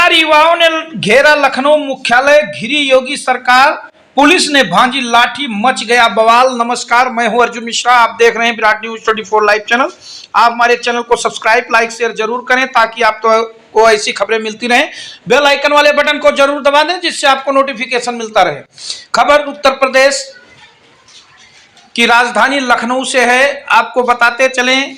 बेरोजगार युवाओं ने घेरा लखनऊ मुख्यालय, घिरी योगी सरकार, पुलिस ने भांजी लाठी, मच गया बवाल। नमस्कार, मैं हूं अर्जुन मिश्रा, आप देख रहे हैं विराट न्यूज 24 लाइव चैनल। आप हमारे चैनल को सब्सक्राइब, लाइक, शेयर जरूर करें ताकि आपको ऐसी खबरें मिलती रहें। बेल आइकन वाले बटन को जरूर दबा दें जिससे आपको नोटिफिकेशन मिलता रहे। खबर उत्तर प्रदेश की राजधानी लखनऊ से है। आपको बताते चलें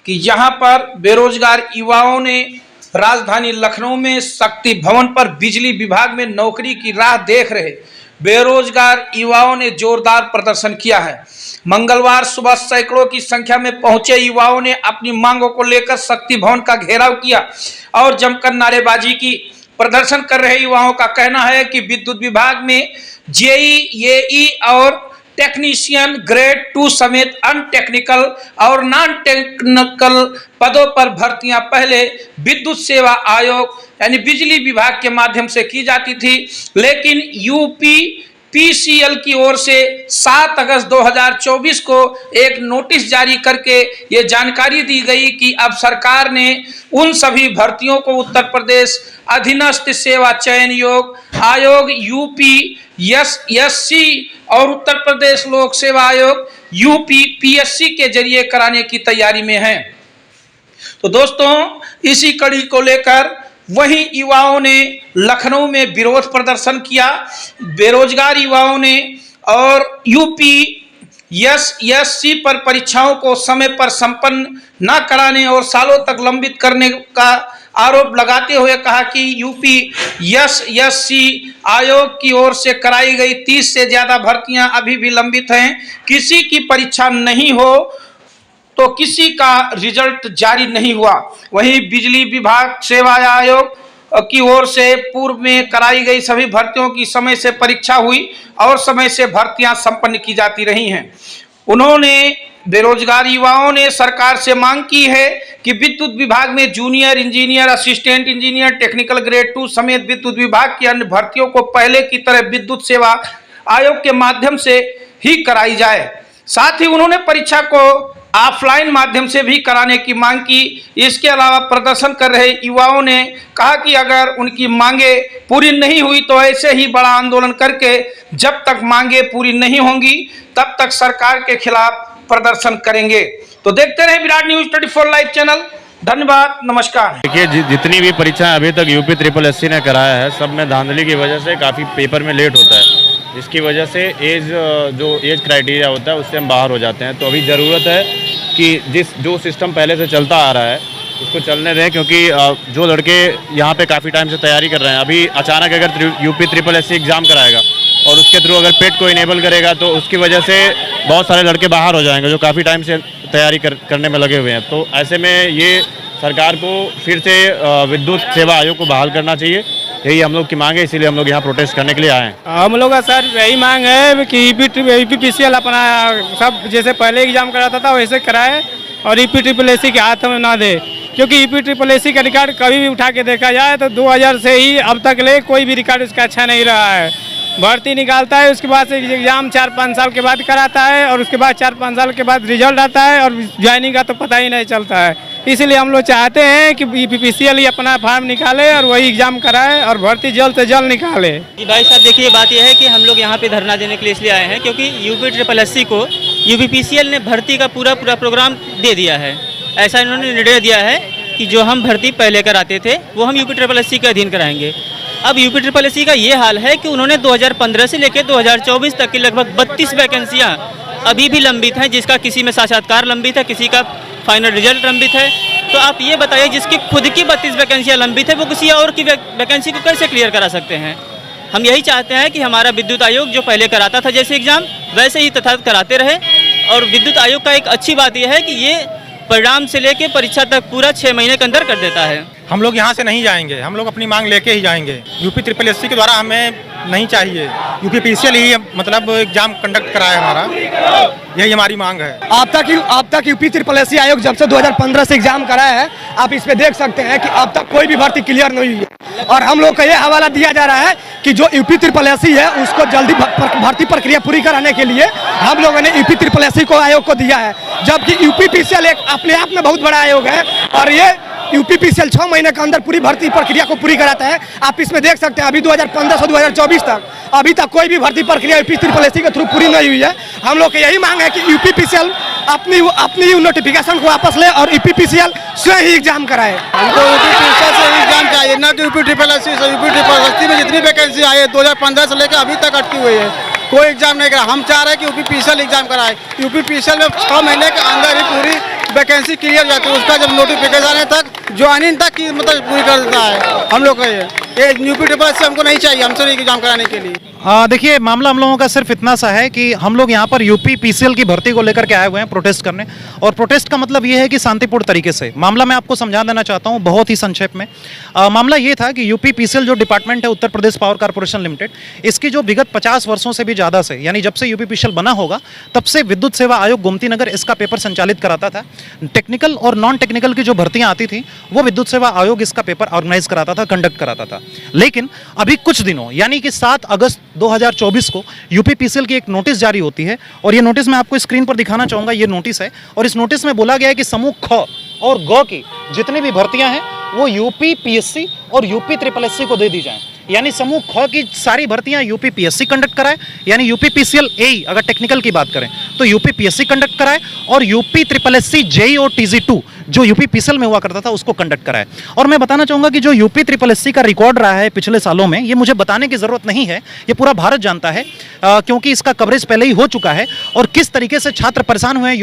कि यहां पर बेरोजगार युवाओं ने राजधानी लखनऊ में शक्ति भवन पर बिजली विभाग में नौकरी की राह देख रहे बेरोजगार युवाओं ने जोरदार प्रदर्शन किया है। मंगलवार सुबह सैकड़ों की संख्या में पहुंचे युवाओं ने अपनी मांगों को लेकर शक्ति भवन का घेराव किया और जमकर नारेबाजी की। प्रदर्शन कर रहे युवाओं का कहना है कि विद्युत विभाग में जेईई और टेक्नीशियन ग्रेड 2 समेत अनटेक्निकल और नॉन टेक्निकल पदों पर भर्तियां पहले विद्युत सेवा आयोग यानी बिजली विभाग के माध्यम से की जाती थी, लेकिन यूपीपीसीएल की ओर से 7 अगस्त 2024 को एक नोटिस जारी करके ये जानकारी दी गई कि अब सरकार ने उन सभी भर्तियों को उत्तर प्रदेश अधीनस्थ सेवा चयन आयोग यूपीएससी और उत्तर प्रदेश लोक सेवा आयोग यूपीपीएससी के जरिए कराने की तैयारी में है। तो दोस्तों, इसी कड़ी को लेकर वहीं युवाओं ने लखनऊ में विरोध प्रदर्शन किया। बेरोजगार युवाओं ने और यूपीएससी पर परीक्षाओं को समय पर संपन्न न कराने और सालों तक लंबित करने का आरोप लगाते हुए कहा कि यूपीएससी आयोग की ओर से कराई गई 30 से ज्यादा भर्तियां अभी भी लंबित हैं। किसी की परीक्षा नहीं हो तो किसी का रिजल्ट जारी नहीं हुआ। वहीं बिजली विभाग सेवा आयोग की ओर से पूर्व में कराई गई सभी भर्तियों की समय से परीक्षा हुई और समय से भर्तियां संपन्न की जाती रही हैं। उन्होंने बेरोजगार युवाओं ने सरकार से मांग की है कि विद्युत विभाग में junior engineer, assistant engineer, technical grade 2 समेत विद्युत विभाग की अन्य भर्तियों को पहले की तरह विद्युत सेवा आयोग के माध्यम से ही कराई जाए। साथ ही उन्होंने परीक्षा को ऑफलाइन माध्यम से भी कराने की मांग की। इसके अलावा प्रदर्शन कर रहे युवाओं ने कहा कि अगर उनकी मांगे पूरी नहीं हुई तो ऐसे ही बड़ा आंदोलन करके जब तक मांगे पूरी नहीं होंगी तब तक सरकार के खिलाफ प्रदर्शन करेंगे। तो देखते रहे विराट न्यूज 24 लाइव चैनल। धन्यवाद, नमस्कार। देखिए, जितनी भी परीक्षाएं अभी तक यूपीएससी ने कराया है, सब में धांधली की वजह से काफ़ी पेपर में लेट होता है। इसकी वजह से जो एज क्राइटेरिया होता है उससे हम बाहर हो जाते हैं। तो अभी ज़रूरत है कि जो सिस्टम पहले से चलता आ रहा है उसको चलने दें, क्योंकि जो लड़के यहाँ पे काफ़ी टाइम से तैयारी कर रहे हैं, अभी अचानक अगर यूपीएससी एग्ज़ाम कराएगा और उसके थ्रू अगर पेट को इनेबल करेगा तो उसकी वजह से बहुत सारे लड़के बाहर हो जाएंगे जो काफ़ी टाइम से तैयारी करने में लगे हुए हैं। तो ऐसे में ये सरकार को फिर से विद्युत सेवा आयोग को बहाल करना चाहिए। यही हम लोग की मांग है, इसीलिए हम लोग यहाँ प्रोटेस्ट करने के लिए आए हैं। हम लोग का सर यही मांग है कि यूपीपीसीएल अपना सब जैसे पहले एग्जाम कराता था वैसे कराए और यूपीएससी के हाथ में ना दे, क्योंकि यूपीएससी का रिकॉर्ड कभी भी उठा के देखा जाए तो 2000 से ही अब तक ले कोई भी रिकॉर्ड उसका अच्छा नहीं रहा है। भर्ती निकालता है, उसके बाद से एग्जाम 4-5 साल के बाद कराता है और उसके बाद 4-5 साल के बाद रिजल्ट आता है और ज्वाइनिंग का तो पता ही नहीं चलता है। इसलिए हम लोग चाहते हैं कि यूपीपीसीएल ही अपना फॉर्म निकाले और वही एग्जाम कराए और भर्ती जल्द से जल्द निकाले। भाई साहब, देखिए बात यह है कि हम लोग यहाँ पे धरना देने के लिए इसलिए आए हैं क्योंकि यूपीएससी को यूपीपीसीएल ने भर्ती का पूरा प्रोग्राम दे दिया है। ऐसा इन्होंने निर्णय दिया है कि जो हम भर्ती पहले कराते थे वो हम यूपीएससी के अधीन कराएंगे। अब यूपीएससी का ये हाल है कि उन्होंने 2015 से लेकर 2024 तक की लगभग 32 वैकेंसियाँ अभी भी लंबित हैं, जिसका किसी में साक्षात्कार लंबित है, किसी का फाइनल रिजल्ट लंबित है। तो आप ये बताइए, जिसकी खुद की 32 वैकेंसियाँ लंबित है वो किसी और की वैकेंसी को कैसे क्लियर करा सकते हैं। हम यही चाहते हैं कि हमारा विद्युत आयोग जो पहले कराता था जैसे एग्ज़ाम वैसे ही तथा कराते रहे। और विद्युत आयोग का एक अच्छी बात यह है कि ये परिणाम से लेकर परीक्षा तक पूरा 6 महीने के अंदर कर देता है। हम लोग यहाँ से नहीं जाएंगे, हम लोग अपनी मांग लेके ही जाएंगे। यूपीएससी के द्वारा हमें नहीं चाहिए, यूपीपीसीएल ही मतलब एग्जाम कंडक्ट कराए हमारा, यही हमारी मांग है। अब तक यूपीएससी आयोग जब से 2015 से एग्जाम कराया है, आप इस पे देख सकते हैं कि अब तक कोई भी भर्ती क्लियर नहीं हुई है। और हम लोग का ये हवाला दिया जा रहा है कि जो यूपीएससी है उसको जल्दी भर्ती प्रक्रिया पूरी कराने के लिए हम लोगों ने यूपीएससी को आयोग को दिया है, जबकि यूपीपीसीएल एक अपने आप में बहुत बड़ा आयोग है और ये यूपीपीसीएल 6 महीने के अंदर पूरी भर्ती प्रक्रिया को पूरी कराता है। आप इसमें देख सकते हैं अभी 2015 से 2024 तक अभी तक कोई भी भर्ती प्रक्रिया यूपीपीएससी के थ्रू पूरी नहीं हुई है। हम लोग की यही मांग है कि यूपीपीसीएल अपनी नोटिफिकेशन को वापस ले और यूपीपीसीएल स्वयं ही एग्जाम कराए। हमको यूपीपीसीएल से एग्जाम चाहिए, ना कि यूपीट्रिपलएससी से। यूपीट्रिपलएससी में जितनी वैकेंसी आई है 2015 से लेकर अभी तक अटकी हुई है, कोई एग्जाम नहीं करा। हम चाह रहे हैं कि यूपीपीसीएल एग्जाम कराए। यूपीपीसीएल में 6 महीने के अंदर ही पूरी वैकेंसी क्लियर हो जाती है, उसका जब नोटिफिकेशन है तक ज्वाइनिंग तक की मतलब पूरी कर देता है। हम लोग का ये यूपीट्रिपलएससी हमको नहीं चाहिए, हमसे नहीं एग्जाम कराने के लिए। देखिए, मामला हम लोगों का सिर्फ इतना सा है कि हम लोग यहाँ पर यूपीपीसीएल की भर्ती को लेकर के आए हुए हैं प्रोटेस्ट करने। और प्रोटेस्ट का मतलब ये है कि शांतिपूर्ण तरीके से। मामला मैं आपको समझा देना चाहता हूँ बहुत ही संक्षेप में। मामला ये था कि यूपीपीसीएल जो डिपार्टमेंट है Uttar Pradesh power corporation limited, इसकी जो विगत 50 वर्षों से भी ज़्यादा से, यानी जब से यूपीपीसीएल बना होगा तब से विद्युत सेवा आयोग गोमती नगर इसका पेपर संचालित कराता था। टेक्निकल और नॉन टेक्निकल की जो भर्तियाँ आती थी वो विद्युत सेवा आयोग इसका पेपर ऑर्गेनाइज कराता था, कंडक्ट कराता था। लेकिन अभी कुछ दिनों यानी कि 7 अगस्त 2024 को यूपीपीसीएल की एक नोटिस जारी होती है। और ये नोटिस मैं आपको स्क्रीन पर दिखाना चाहूँगा, ये नोटिस है। और इस नोटिस में बोला गया है कि समूह ख और ग की जितनी भी भर्तियां हैं वो यूपीपीएससी और यूपीट्रिपलएससी को दे दी जाएं। यानी समूह ख की सारी भर्तियां यूपीपीएससी कंडक्ट कराए, यानी यूपीपीसीएल ए अगर टेक्निकल की बात करें तो यूपीपीएससी कंडक्ट कराए, और यूपीट्रिपलएससी जेई और टीजी2 जो यूपीपीसीएल में हुआ करता था उसको कंडक्ट कराए। और मैं बताना चाहूँगा कि जो यूपीट्रिपलएससी का रिकॉर्ड रहा है पिछले सालों में, ये मुझे बताने की ज़रूरत नहीं है, ये पूरा भारत जानता है, क्योंकि इसका कवरेज पहले ही हो चुका है। और किस तरीके से छात्र परेशान हुए हैं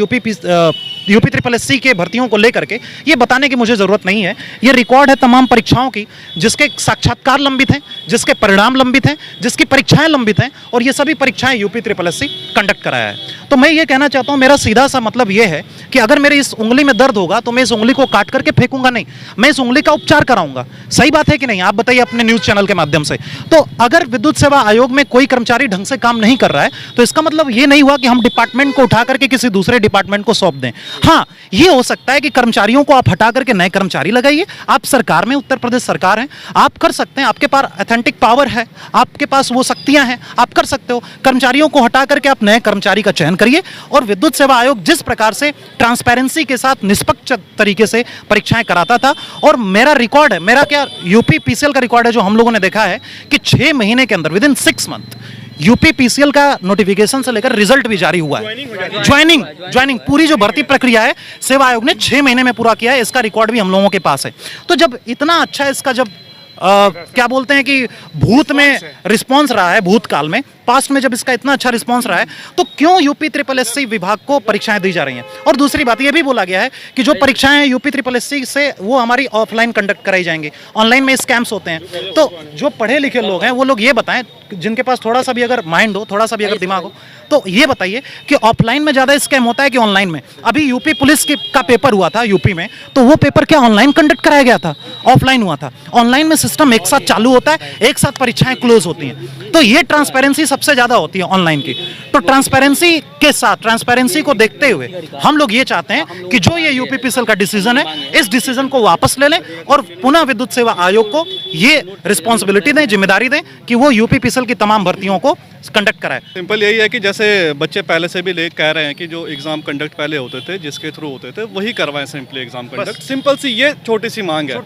यूपीट्रिपलएससी के भर्तियों को लेकर के, ये बताने की मुझे ज़रूरत नहीं है। ये रिकॉर्ड है तमाम परीक्षाओं की, जिसके साक्षात्कार लंबित हैं, जिसके परिणाम लंबित हैं, जिसकी परीक्षाएं लंबित हैं, और ये सभी परीक्षाएं यूपीट्रिपलएससी कंडक्ट कराया है। तो मैं ये कहना चाहता हूँ, मेरा सीधा सा मतलब ये है कि अगर मेरी इस उंगली में दर्द होगा तो मैं इस उंगली को काट करके फेंकूंगा नहीं, मैं इस उंगली का उपचार कराऊंगा। सही बात है कि नहीं? आप बताइए अपने न्यूज़ चैनल के माध्यम से। तो अगर विद्युत सेवा आयोग में कोई कर्मचारी ढंग से काम नहीं कर रहा है तो इसका मतलब ये नहीं हुआ कि हम डिपार्टमेंट को उठा करके किसी दूसरे डिपार्टमेंट को सौंप दें। हाँ, ये हो सकता है कि कर्मचारियों को आप हटा करके नए कर्मचारी लगाइए। आप सरकार में, उत्तर प्रदेश सरकार है, आप कर सकते हैं, आपके पास अथेंटिक पावर है, आपके पास वो शक्तियां हैं, आप कर सकते हो। कर्मचारियों को हटा करके आप नए कर्मचारी का चयन करिए। और विद्युत सेवा आयोग जिस प्रकार से ट्रांसपेरेंसी के साथ निष्पक्ष तरीके से परीक्षाएं कराता था, और मेरा रिकॉर्ड है, मेरा क्या यूपीपीसीएल का रिकॉर्ड है जो हम लोगों ने देखा है कि 6 महीने के अंदर, विद इन 6 मंथ, यूपीपीसीएल का नोटिफिकेशन से लेकर रिजल्ट भी जारी हुआ है। ज्वाइनिंग पूरी जो भर्ती प्रक्रिया है सेवा आयोग ने 6 महीने में पूरा किया है। इसका रिकॉर्ड भी हम लोगों के पास है। तो जब इतना अच्छा इसका जब क्या बोलते हैं कि भूत में रिस्पांस रहा है, भूतकाल में, पास्ट में जब इसका इतना अच्छा रिस्पांस रहा है, तो क्यों यूपीट्रिपलएससी विभाग को परीक्षाएं दी जा रही हैं? और दूसरी बात यह भी बोला गया है कि जो परीक्षाएं यूपीट्रिपलएससी से वो हमारी ऑफलाइन कंडक्ट कराई जाएंगी, ऑनलाइन में स्कैम्स होते हैं। तो जो पढ़े लिखे लोग हैं वो लोग ये बताएं, जिनके पास थोड़ा सा भी अगर माइंड हो, थोड़ा सा भी अगर दिमाग हो, तो ये बताइए कि ऑफलाइन में ज़्यादा स्कैम होता है कि ऑनलाइन में? अभी यूपी पुलिस का पेपर हुआ था यूपी में, तो वो पेपर क्या ऑनलाइन कंडक्ट कराया गया था? ऑफलाइन हुआ था। ऑनलाइन में सिस्टम एक साथ चालू होता है, एक साथ परीक्षाएं क्लोज होती हैं। तो ये ट्रांसपेरेंसी सबसे ज़्यादा होती है ऑनलाइन की। तो ट्रांसपेरेंसी के साथ, ट्रांसपेरेंसी को देखते हुए हम लोग ये चाहते हैं कि जो ये यूपीपीसीएल का डिसीजन है, इस डिसीजन को वापस ले लें और पुनः विद्युत सेवा आयोग को ये रिस्पॉन्सिबिलिटी दें, जिम्मेदारी दें कि वो यूपीपीसीएल की तमाम भर्तियों को कंडक्ट कराए। सिंपल यही है कि जैसे बच्चे पहले से भी कह रहे हैं कि जो एग्जाम कंडक्ट पहले होते थे, जिसके थ्रू होते थे, वही करवाएं सिंपली एग्जाम कंडक्ट। सिंपल सी ये छोटी सी मांग है,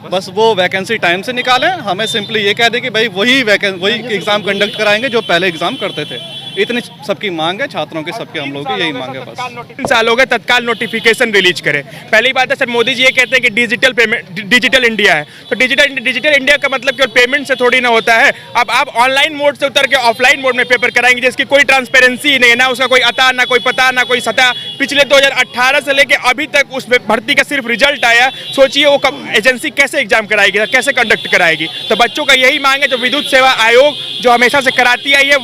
बस वो वैकेंसी टाइम से निकालें। हमें सिंपली ये कह दें कि भाई वही एग्जाम कंडक्ट कराएंगे जो पहले एग्जाम करते थे। इतनी सबकी मांग है, छात्रों की, सबके, हम लोगों की यही मांग है। बस 3 साल हो गए, तत्काल नोटिफिकेशन रिलीज करें। पहली बात है सर, मोदी जी ये कहते हैं कि डिजिटल पेमेंट, डिजिटल इंडिया है, तो डिजिटल इंडिया का मतलब केवल पेमेंट से थोड़ी ना होता है। अब आप ऑनलाइन मोड से उतर के ऑफलाइन मोड में पेपर कराएंगे, जिसकी कोई ट्रांसपेरेंसी नहीं है, ना उसका कोई अता, ना कोई पता, ना कोई सता। पिछले 2018 से लेके अभी तक उस भर्ती का सिर्फ रिजल्ट आया। सोचिए वो एजेंसी कैसे एग्जाम कराएगी, कैसे कंडक्ट कराएगी। तो बच्चों का यही मांग है, जो विद्युत सेवा आयोग जो हमेशा से कराती आई है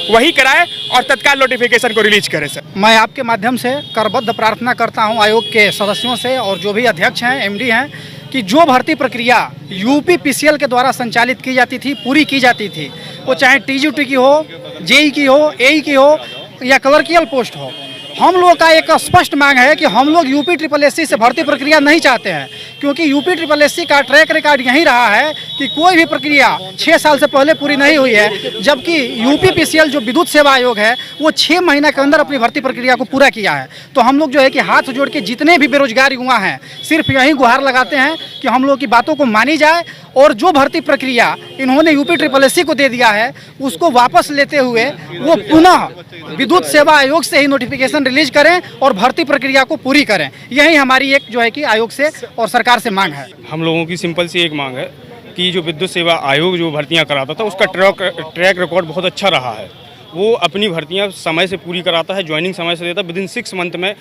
वही कराए और तत्काल नोटिफिकेशन को रिलीज करें। सर, मैं आपके माध्यम से करबद्ध प्रार्थना करता हूं आयोग के सदस्यों से और जो भी अध्यक्ष हैं, एमडी हैं, कि जो भर्ती प्रक्रिया यूपीपीसीएल के द्वारा संचालित की जाती थी, पूरी की जाती थी, वो चाहे टीजी2 की हो, जेई की हो, एई की हो या क्लर्कियल पोस्ट हो, हम लोग का एक स्पष्ट मांग है कि हम लोग UPSSC से भर्ती प्रक्रिया नहीं चाहते हैं, क्योंकि UPSSC का ट्रैक रिकॉर्ड यही रहा है कि कोई भी प्रक्रिया 6 साल से पहले पूरी नहीं हुई है, जबकि UPPCL जो विद्युत सेवा आयोग है वो 6 महीने के अंदर अपनी भर्ती प्रक्रिया को पूरा किया है। तो हम लोग जो है कि हाथ जोड़ के जितने भी बेरोजगार युवा हैं सिर्फ यही गुहार लगाते हैं कि हम लोग की बातों को मानी जाए और जो भर्ती प्रक्रिया इन्होंने UPSSC को दे दिया है उसको वापस लेते हुए वो पुनः विद्युत सेवा आयोग से ही नोटिफिकेशन रिलीज करें और भर्ती प्रक्रिया को पूरी करें। यही हमारी एक जो है कि आयोग से और सरकार से मांग है। हम लोगों की सिंपल सी एक मांग है कि जो विद्युत सेवा आयोग जो भर्तियां कराता था उसका ट्रैक रिकॉर्ड बहुत अच्छा रहा है। वो अपनी भर्तियां समय से पूरी कराता है, ज्वाइनिंग समय से देता है, विदिन 6 मंथ में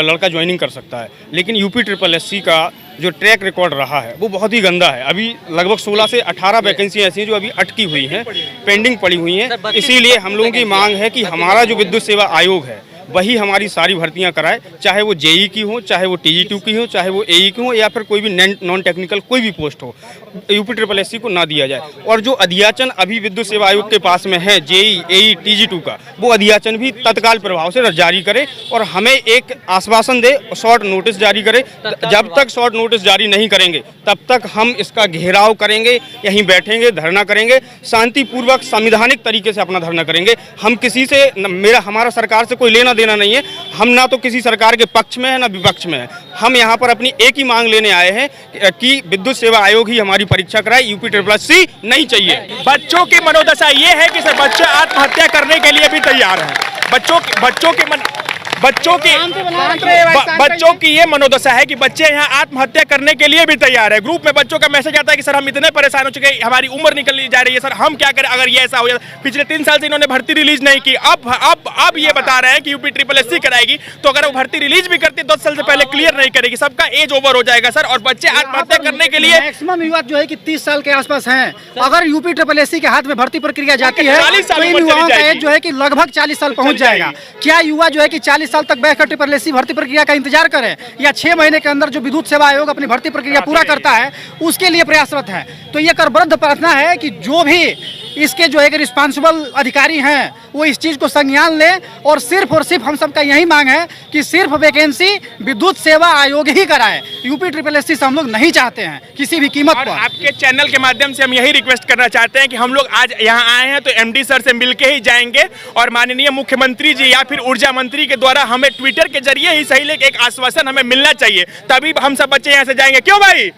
लड़का ज्वाइनिंग कर सकता है। लेकिन UPSSC का जो ट्रैक रिकॉर्ड रहा है वो बहुत ही गंदा है। अभी लगभग 16 से 18 वैकेंसियाँ ऐसी हैं जो अभी अटकी हुई हैं, पेंडिंग पड़ी हुई हैं। इसीलिए हम लोगों की मांग है कि हमारा जो विद्युत सेवा आयोग है वही हमारी सारी भर्तियां कराए, चाहे वो JEE की हो, चाहे वो TG2 की हो, चाहे वो AE की हो, या फिर कोई भी नॉन टेक्निकल कोई भी पोस्ट हो, UPSSC को ना दिया जाए। और जो अध्याचन अभी विद्युत सेवा आयोग के पास में है JEE, AE, TG2 का, वो अध्याचन भी तत्काल प्रभाव से जारी करे और हमें एक आश्वासन दे, शॉर्ट नोटिस जारी करे। जब तक शॉर्ट नोटिस जारी नहीं करेंगे तब तक हम इसका घेराव करेंगे, यहीं बैठेंगे, धरना करेंगे, शांतिपूर्वक संवैधानिक तरीके से अपना धरना करेंगे। हम किसी से हमारा सरकार से कोई लेना देना नहीं है। हम ना तो किसी सरकार के पक्ष में है ना विपक्ष में है। हम यहाँ पर अपनी एक ही मांग लेने आए हैं कि विद्युत सेवा आयोग ही हमारी परीक्षा कराए, UPSSC नहीं चाहिए। बच्चों की मनोदशा ये है कि सर बच्चे आत्महत्या करने के लिए भी तैयार हैं। बच्चों की ये मनोदशा है कि बच्चे यहाँ आत्महत्या करने के लिए भी तैयार है। ग्रुप में बच्चों का मैसेज आता है कि सर हम इतने परेशान हो चुके हैं, हमारी उम्र निकल जा रही है, सर हम क्या करें अगर ये ऐसा हो जाए। पिछले 3 साल से इन्होंने भर्ती रिलीज नहीं की, अब ये बता रहे हैं कि UPSSC कराएगी। तो अगर वो भर्ती रिलीज भी करती 10 साल से पहले क्लियर नहीं करेगी, सबका एज ओवर हो जाएगा सर। और बच्चे आत्महत्या करने के लिए मैक्सिमम युवा जो है कि 30 साल के आसपास हैं। अगर UPSSC के हाथ में भर्ती प्रक्रिया जाती है तो इन युवाओं का एज जो है कि लगभग 40 साल पहुंच जाएगा। क्या युवा जो है कि 40 साल तक UPSSC भर्ती प्रक्रिया का इंतजार करें या 6 महीने के अंदर जो विद्युत सेवा आयोग अपनी भर्ती प्रक्रिया पूरा करता है उसके लिए प्रयासरत है। तो ये करबद्ध प्रार्थना है कि जो भी इसके जो एक रिस्पांसिबल अधिकारी हैं वो इस चीज़ को संज्ञान लें और सिर्फ हम सबका यही मांग है कि सिर्फ वैकेंसी विद्युत सेवा आयोग ही कराए। UPSSC से हम लोग नहीं चाहते हैं किसी भी कीमत पर। आपके चैनल के माध्यम से हम यही रिक्वेस्ट करना चाहते हैं कि हम लोग आज यहाँ आए हैं तो MD सर से मिलके ही जाएंगे और माननीय मुख्यमंत्री जी या फिर ऊर्जा मंत्री के द्वारा हमें ट्विटर के जरिए ही सही एक आश्वासन हमें मिलना चाहिए, तभी हम सब बच्चे यहाँ से जाएंगे। क्यों भाई?